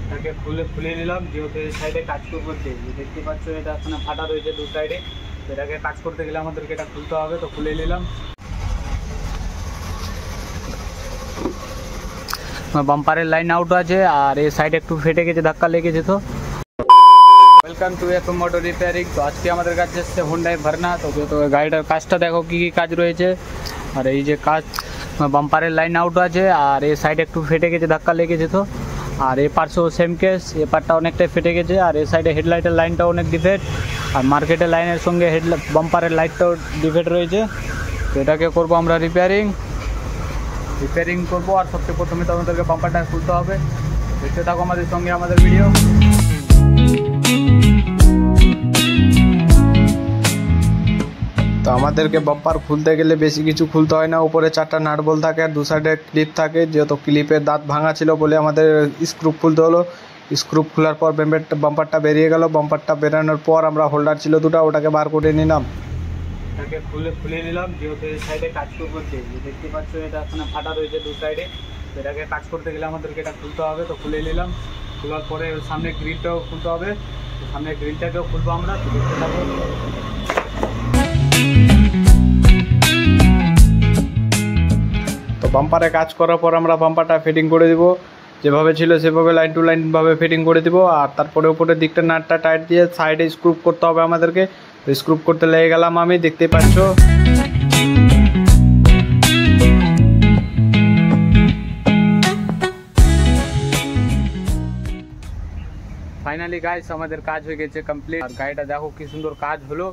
এটাকে খুলে নিলাম, যেহেতু এই সাইডে কাজ করতে দেখতে পাচ্ছ এটা এখানে ফাটা রয়েছে দু সাইডে। এটাকে কাজ করতে গেলে আমাদেরকে এটা খুলতে হবে, তো খুলে নিলাম। বাম্পারের লাইন আউট আছে আর এই সাইড একটু ফেটে গেছে, ধাক্কা লেগেছে। তো welcome to FM Moto Repairing. তো আজকে আমাদের কাছে এসছে হোন্ডাই ভার্না। তো গাড়িটার কাজটা দেখো কী কী কাজ রয়েছে। আর এই যে কাজ, বাম্পারের লাইন আউট আছে আর এই সাইড একটু ফেটে গেছে, ধাক্কা লেগেছে। তো আর এ পার্টসও সেম কেস, এ পার্টটা অনেকটাই ফেটে গেছে আর এই সাইডে হেডলাইটের লাইনটা অনেক ডিফেক্ট, আর মার্কেটের লাইনের সঙ্গে বাম্পারের লাইটটাও ডিফেক্ট রয়েছে। তো এটাকে করবো আমরা রিপেয়ারিং করবো। আর সবচেয়ে প্রথমে তো আমাদেরকে বাম্পারটা খুলতে হবে। দেখতে থাকো আমাদের সঙ্গে আমাদের ভিডিও। তো আমাদেরকে বাম্পার খুলতে গেলে বেশি কিছু খুলতে হয় না। উপরে 4টা নাট বল থাকে আর দু সাইডে ক্লিপ থাকে। যেহেতু ক্লিপের দাঁত ভাঙা ছিল বলে আমাদের স্ক্রু খুলতে হলো। স্ক্রু খোলার পর বাম্পারটা বেরিয়ে গেল। বাম্পারটা বেরানোর পর আমরা হোল্ডার ছিল দুটো, ওটাকে বার করে নিলাম। এটাকে খুলে নিলাম, যেহেতু এই সাইডে কাজ করতে দেখতে পাচ্ছ এটা এখানে ফাটা রয়েছে দু সাইডে। তো এটাকে কাজ করতে গেলে আমাদেরকে এটা খুলতে হবে, তো খুলে নিলাম। খোলার পরে সামনে গ্রিলটাও খুলতে হবে, সামনে গ্রিলটাকেও খুলবো আমরা। তো দেখতে থাকো। তো বাম্পারে কাজ করার পর আমরা বাম্পারটা ফিটিং করে দিব। যেভাবে ছিল সেভাবে লাইন টু লাইন ভাবে ফিটিং করে দিব। আর তারপরে উপরের দিকটা নাটটা টাইট দিয়ে সাইডে স্ক্রু করতে হবে আমাদেরকে। তো স্ক্রু করতে লেগে গেলাম আমি, দেখতে পাচ্ছ। ফাইনালি গাইস আমাদের কাজ হয়ে গেছে কমপ্লিট। আর গাড়িটা দেখো কি সুন্দর কাজ হলো।